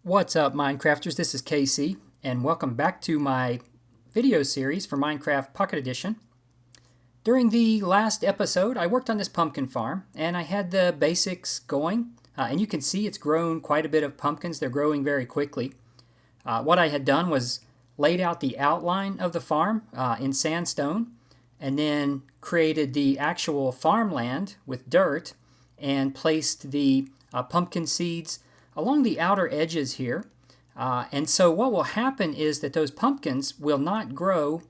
What's up, Minecrafters? This is Casey, and welcome back to my video series for Minecraft Pocket Edition. During the last episode, I worked on this pumpkin farm, and I had the basics going, and you can see it's grown quite a bit of pumpkins. They're growing very quickly. What I had done was laid out the outline of the farm in sandstone, and then created the actual farmland with dirt, and placed the pumpkin seeds along the outer edges here. And so what will happen is that those pumpkins will not grow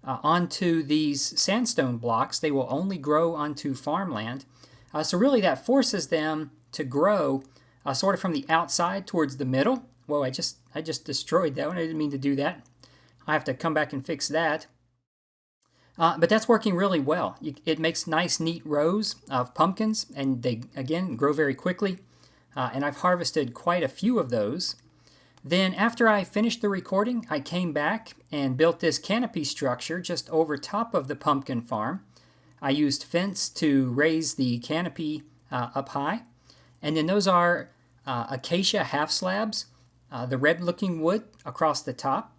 onto these sandstone blocks. They will only grow onto farmland. So really that forces them to grow sort of from the outside towards the middle. Whoa, I just destroyed that one. I didn't mean to do that. I have to come back and fix that. But that's working really well. It makes nice, neat rows of pumpkins, and they, again, grow very quickly. And I've harvested quite a few of those. Then after I finished the recording, I came back and built this canopy structure just over top of the pumpkin farm. I used fence to raise the canopy up high. And then those are acacia half slabs, the red looking wood across the top.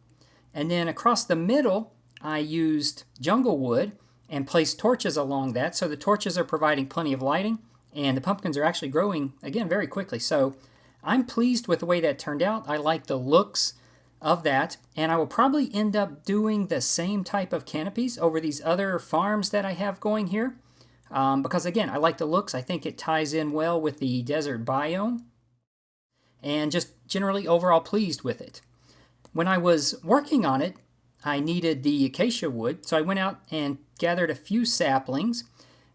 And then across the middle, I used jungle wood and placed torches along that. So the torches are providing plenty of lighting. And the pumpkins are actually growing, again, very quickly. So I'm pleased with the way that turned out. I like the looks of that. And I will probably end up doing the same type of canopies over these other farms that I have going here. Because, again, I like the looks. I think it ties in well with the desert biome. And just generally overall pleased with it. When I was working on it, I needed the acacia wood. So I went out and gathered a few saplings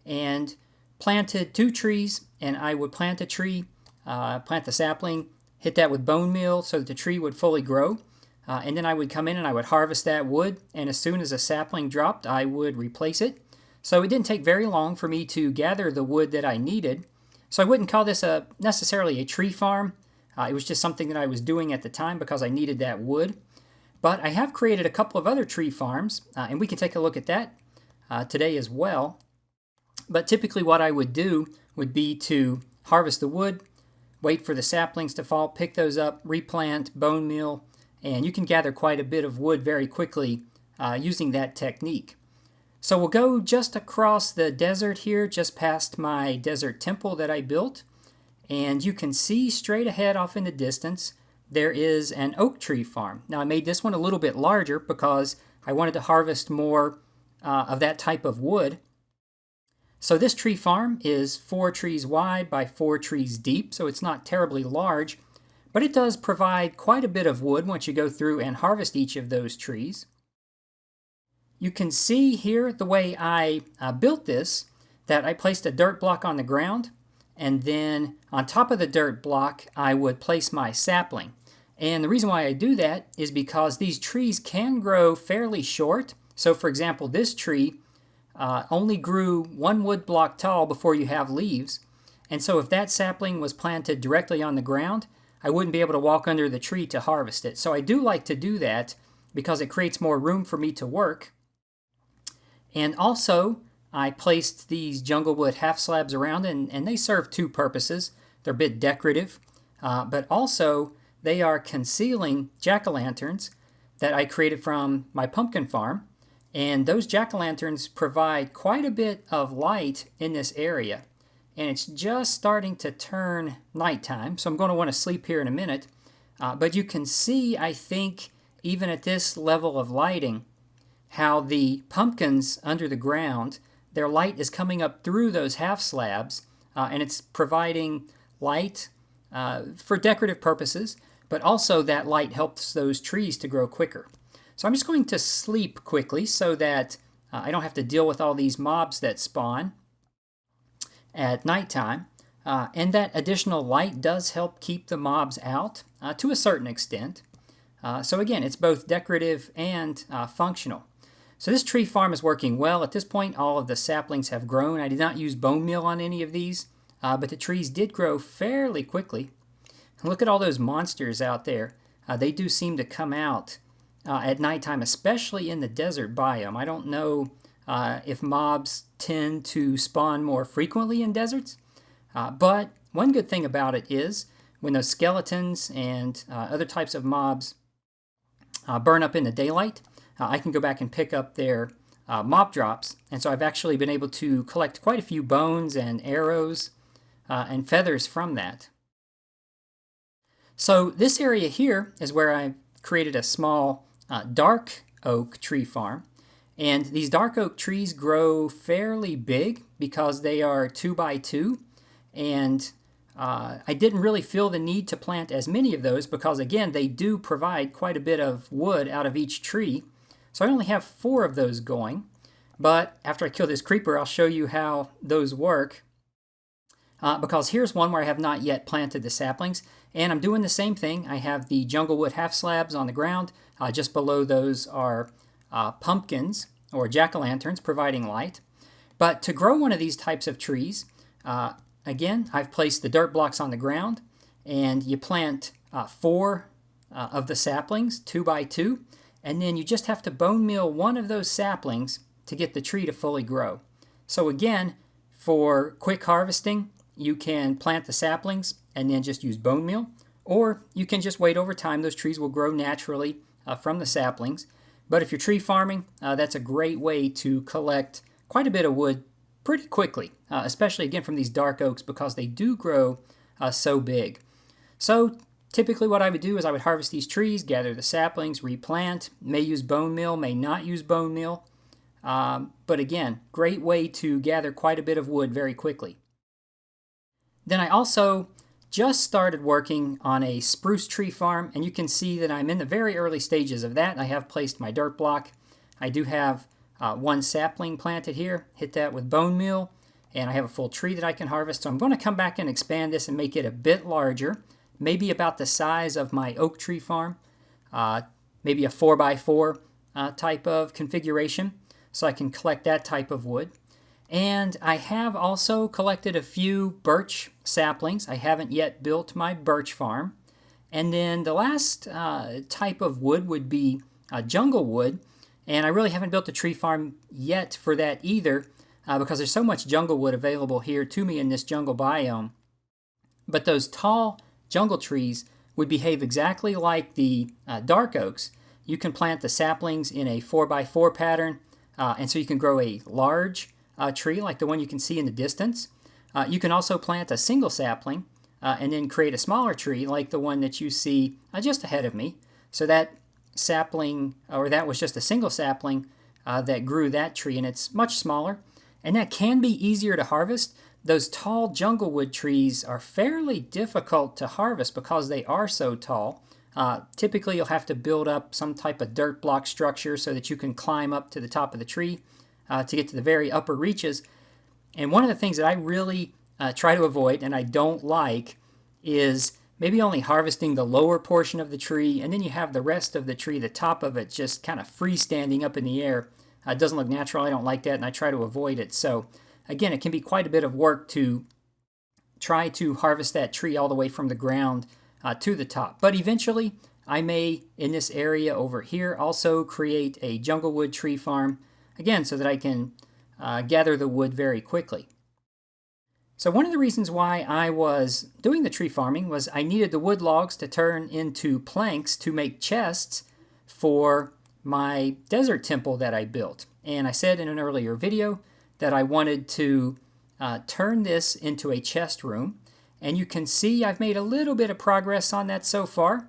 and planted 2 trees, and I would plant a tree, plant the sapling, hit that with bone meal so that the tree would fully grow, and then I would come in and I would harvest that wood, and as soon as a sapling dropped, I would replace it. So it didn't take very long for me to gather the wood that I needed. So I wouldn't call this necessarily a tree farm. It was just something that I was doing at the time because I needed that wood. But I have created a couple of other tree farms, and we can take a look at that today as well. But typically what I would do would be to harvest the wood, wait for the saplings to fall, pick those up, replant, bone meal, and you can gather quite a bit of wood very quickly using that technique. So we'll go just across the desert here, just past my desert temple that I built, and you can see straight ahead off in the distance there is an oak tree farm. Now I made this one a little bit larger because I wanted to harvest more of that type of wood. So this tree farm is 4 trees wide by 4 trees deep, so it's not terribly large, but it does provide quite a bit of wood once you go through and harvest each of those trees. You can see here the way I built this, that I placed a dirt block on the ground, and then on top of the dirt block I would place my sapling. And the reason why I do that is because these trees can grow fairly short. So for example, this tree only grew 1 wood block tall before you have leaves. And so if that sapling was planted directly on the ground, I wouldn't be able to walk under the tree to harvest it. So I do like to do that because it creates more room for me to work. And also, I placed these jungle wood half slabs around, and they serve 2 purposes. They're a bit decorative, but also they are concealing jack-o'-lanterns that I created from my pumpkin farm. And those jack-o'-lanterns provide quite a bit of light in this area. And it's just starting to turn nighttime, so I'm going to want to sleep here in a minute. But you can see, I think, even at this level of lighting, how the pumpkins under the ground, their light is coming up through those half slabs, and it's providing light for decorative purposes, but also that light helps those trees to grow quicker. So I'm just going to sleep quickly so that I don't have to deal with all these mobs that spawn at nighttime. And that additional light does help keep the mobs out to a certain extent. So again, it's both decorative and functional. So this tree farm is working well. At this point, all of the saplings have grown. I did not use bone meal on any of these, but the trees did grow fairly quickly. Look at all those monsters out there. They do seem to come out at nighttime, especially in the desert biome. I don't know if mobs tend to spawn more frequently in deserts, but one good thing about it is when those skeletons and other types of mobs burn up in the daylight, I can go back and pick up their mob drops. And so I've actually been able to collect quite a few bones and arrows and feathers from that. So this area here is where I created a small dark oak tree farm. And these dark oak trees grow fairly big because they are 2 by 2. And I didn't really feel the need to plant as many of those because, again, they do provide quite a bit of wood out of each tree. So I only have 4 of those going. But after I kill this creeper, I'll show you how those work. Because here's one where I have not yet planted the saplings. And I'm doing the same thing. I have the jungle wood half slabs on the ground. Just below those are pumpkins or jack-o'-lanterns providing light. But to grow one of these types of trees, again, I've placed the dirt blocks on the ground, and you plant 4 of the saplings, 2 by 2, and then you just have to bone meal one of those saplings to get the tree to fully grow. So again, for quick harvesting, you can plant the saplings and then just use bone meal, or you can just wait over time. Those trees will grow naturally from the saplings. But if you're tree farming, that's a great way to collect quite a bit of wood pretty quickly, especially again from these dark oaks because they do grow so big. So typically what I would do is I would harvest these trees, gather the saplings, replant, may use bone meal, may not use bone meal. But again, great way to gather quite a bit of wood very quickly. Then I also just started working on a spruce tree farm, and you can see that I'm in the very early stages of that. I have placed my dirt block. I do have 1 sapling planted here, hit that with bone meal, and I have a full tree that I can harvest. So I'm going to come back and expand this and make it a bit larger, maybe about the size of my oak tree farm, maybe a 4 by 4 type of configuration, so I can collect that type of wood. And I have also collected a few birch saplings. I haven't yet built my birch farm. And then the last type of wood would be jungle wood. And I really haven't built a tree farm yet for that either because there's so much jungle wood available here to me in this jungle biome. But those tall jungle trees would behave exactly like the dark oaks. You can plant the saplings in a 4 by 4 pattern, and so you can grow a large tree like the one you can see in the distance. You can also plant a single sapling and then create a smaller tree like the one that you see just ahead of me. So that sapling, or that was just a single sapling that grew that tree, and it's much smaller. And that can be easier to harvest. Those tall jungle wood trees are fairly difficult to harvest because they are so tall. Typically, you'll have to build up some type of dirt block structure so that you can climb up to the top of the tree to get to the very upper reaches. And one of the things that I really try to avoid and I don't like is maybe only harvesting the lower portion of the tree, and then you have the rest of the tree, the top of it, just kind of freestanding up in the air. It doesn't look natural. I don't like that, and I try to avoid it. So again, it can be quite a bit of work to try to harvest that tree all the way from the ground to the top. But eventually, I may, in this area over here, also create a jungle wood tree farm, again, so that I can gather the wood very quickly. So one of the reasons why I was doing the tree farming was I needed the wood logs to turn into planks to make chests for my desert temple that I built. And I said in an earlier video that I wanted to turn this into a chest room. And you can see I've made a little bit of progress on that so far.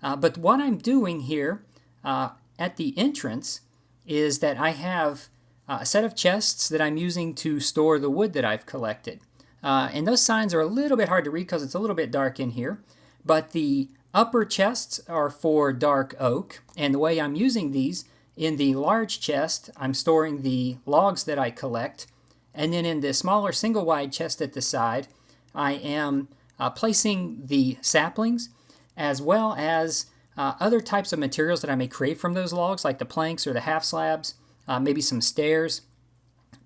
But what I'm doing here at the entrance is that I have a set of chests that I'm using to store the wood that I've collected. And those signs are a little bit hard to read because it's a little bit dark in here. But the upper chests are for dark oak. And the way I'm using these, in the large chest, I'm storing the logs that I collect. And then in the smaller single wide chest at the side, I am placing the saplings as well as other types of materials that I may create from those logs, like the planks or the half slabs, maybe some stairs.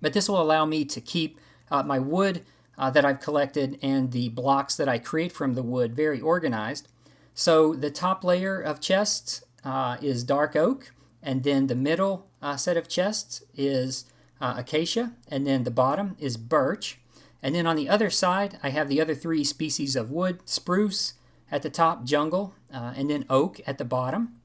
But this will allow me to keep my wood that I've collected and the blocks that I create from the wood very organized. So the top layer of chests is dark oak, and then the middle set of chests is acacia, and then the bottom is birch. And then on the other side, I have the other 3 species of wood: spruce, at the top, jungle, and then oak at the bottom.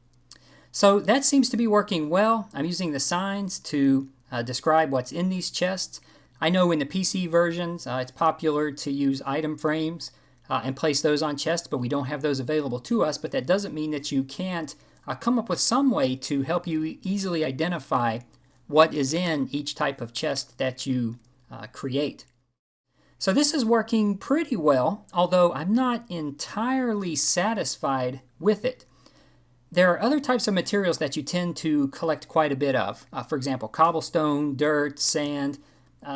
So that seems to be working well. I'm using the signs to describe what's in these chests. I know in the PC versions it's popular to use item frames and place those on chests, but we don't have those available to us. But that doesn't mean that you can't come up with some way to help you easily identify what is in each type of chest that you create. So this is working pretty well, although I'm not entirely satisfied with it. There are other types of materials that you tend to collect quite a bit of. For example, cobblestone, dirt, sand,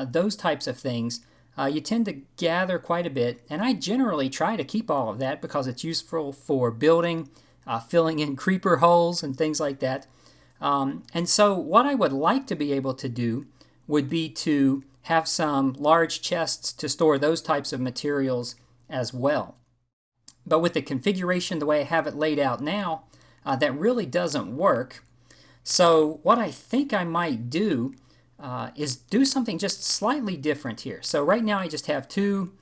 those types of things. You tend to gather quite a bit, and I generally try to keep all of that because it's useful for building, filling in creeper holes and things like that. And so what I would like to be able to do would be to have some large chests to store those types of materials as well. But with the configuration the way I have it laid out now, that really doesn't work. So what I think I might do is do something just slightly different here. So right now I just have two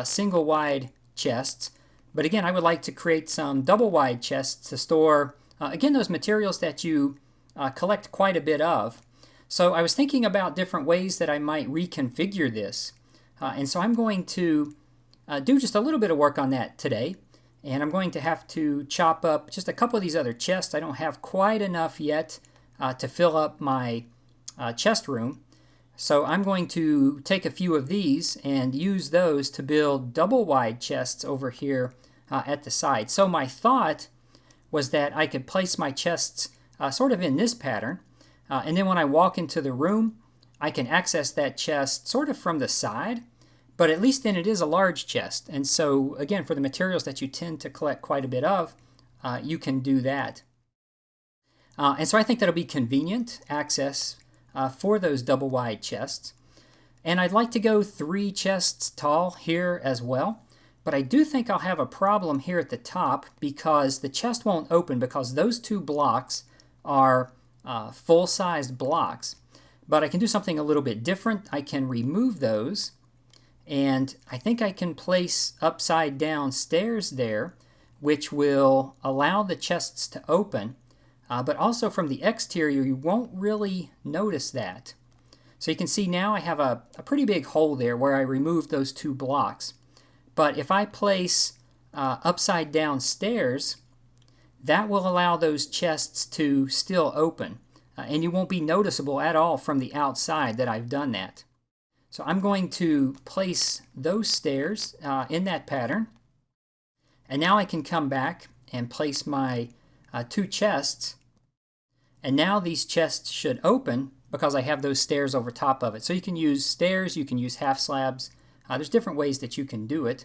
single wide chests, but again I would like to create some double wide chests to store again those materials that you collect quite a bit of. So I was thinking about different ways that I might reconfigure this, and so I'm going to do just a little bit of work on that today, and I'm going to have to chop up just a couple of these other chests. I don't have quite enough yet to fill up my chest room, so I'm going to take a few of these and use those to build double wide chests over here at the side. So my thought was that I could place my chests sort of in this pattern, and then when I walk into the room, I can access that chest sort of from the side, but at least then it is a large chest. And so again, for the materials that you tend to collect quite a bit of, you can do that. And so I think that'll be convenient access for those double wide chests. And I'd like to go 3 chests tall here as well, but I do think I'll have a problem here at the top because the chest won't open because those 2 blocks are full-sized blocks. But I can do something a little bit different. I can remove those, and I think I can place upside down stairs there, which will allow the chests to open, but also from the exterior you won't really notice that. So you can see now I have a pretty big hole there where I removed those 2 blocks. But if I place upside down stairs, that will allow those chests to still open, and you won't be noticeable at all from the outside that I've done that. So I'm going to place those stairs in that pattern, and now I can come back and place my 2 chests, and now these chests should open because I have those stairs over top of it. So you can use stairs, you can use half slabs, there's different ways that you can do it.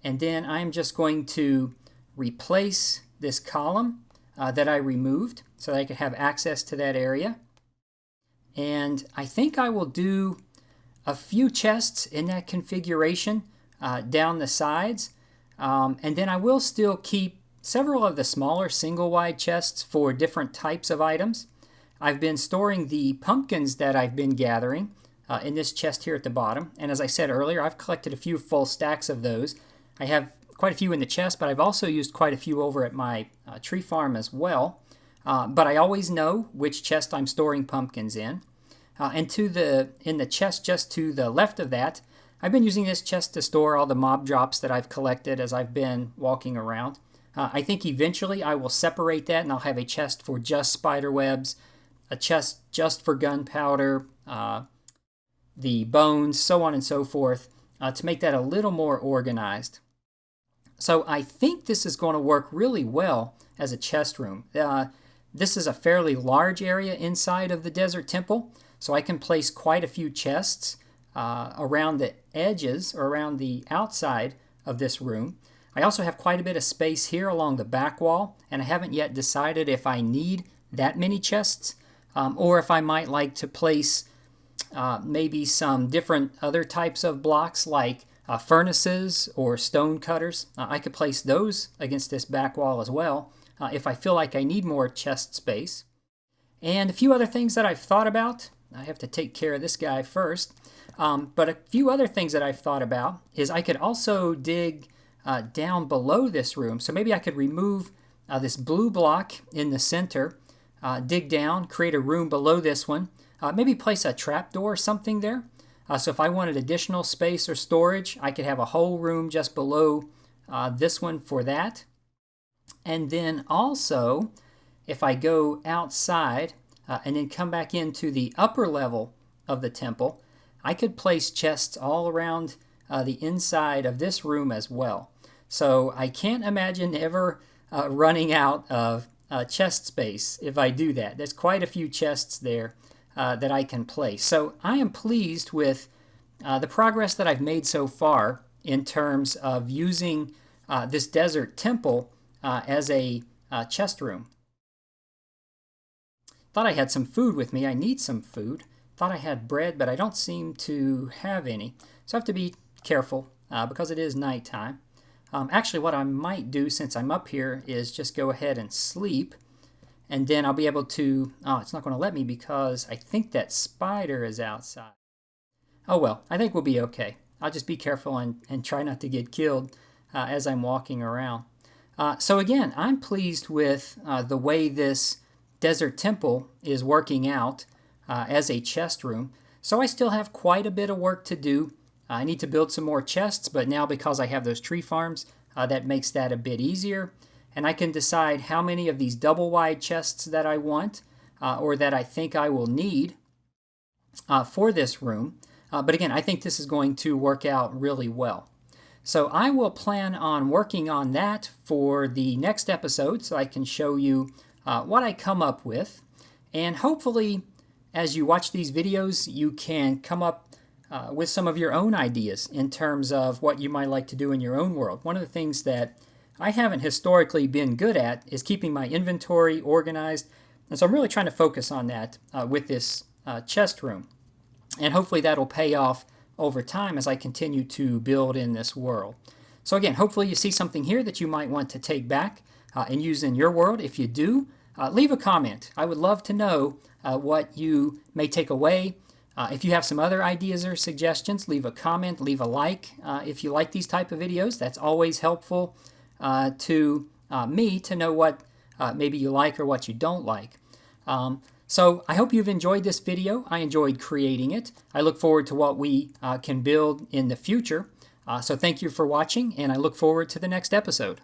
And then I'm just going to replace this column that I removed so that I can have access to that area. And I think I will do a few chests in that configuration down the sides, and then I will still keep several of the smaller single wide chests for different types of items. I've been storing the pumpkins that I've been gathering in this chest here at the bottom, and as I said earlier, I've collected a few full stacks of those. I have quite a few in the chest, but I've also used quite a few over at my tree farm as well. But I always know which chest I'm storing pumpkins in. And in the chest just to the left of that, I've been using this chest to store all the mob drops that I've collected as I've been walking around. I think eventually I will separate that and I'll have a chest for just spider webs, a chest just for gunpowder, the bones, so on and so forth, to make that a little more organized. So I think this is going to work really well as a chest room. This is a fairly large area inside of the desert temple, so I can place quite a few chests around the edges or around the outside of this room. I also have quite a bit of space here along the back wall, and I haven't yet decided if I need that many chests or if I might like to place maybe some different other types of blocks like furnaces or stone cutters. I could place those against this back wall as well if I feel like I need more chest space. And a few other things that I've thought about. I have to take care of this guy first. But a few other things that I've thought about is I could also dig down below this room. So maybe I could remove this blue block in the center, dig down, create a room below this one, maybe place a trapdoor or something there. So if I wanted additional space or storage, I could have a whole room just below this one for that. And then also, if I go outside and then come back into the upper level of the temple, I could place chests all around the inside of this room as well. So I can't imagine ever running out of chest space if I do that. There's quite a few chests there that I can place. So I am pleased with the progress that I've made so far in terms of using this desert temple as a chest room. Thought I had some food with me. I need some food. Thought I had bread, but I don't seem to have any. So I have to be careful because it is nighttime. Actually, what I might do since I'm up here is just go ahead and sleep, and then I'll be able to... Oh, it's not going to let me because I think that spider is outside. Oh well, I think we'll be okay. I'll just be careful and try not to get killed as I'm walking around. So again, I'm pleased with the way this desert temple is working out as a chest room. So I still have quite a bit of work to do. I need to build some more chests, but now because I have those tree farms, that makes that a bit easier. And I can decide how many of these double wide chests that I want or that I think I will need for this room. But again, I think this is going to work out really well. So I will plan on working on that for the next episode so I can show you what I come up with. And hopefully, as you watch these videos, you can come up with some of your own ideas in terms of what you might like to do in your own world. One of the things that I haven't historically been good at is keeping my inventory organized. And so I'm really trying to focus on that with this chest room. And hopefully that'll pay off over time as I continue to build in this world. So again, hopefully you see something here that you might want to take back and use in your world. If you do, leave a comment. I would love to know what you may take away. If you have some other ideas or suggestions, leave a comment, leave a like. If you like these type of videos, that's always helpful to me to know what maybe you like or what you don't like. So I hope you've enjoyed this video. I enjoyed creating it. I look forward to what we can build in the future. So thank you for watching, and I look forward to the next episode.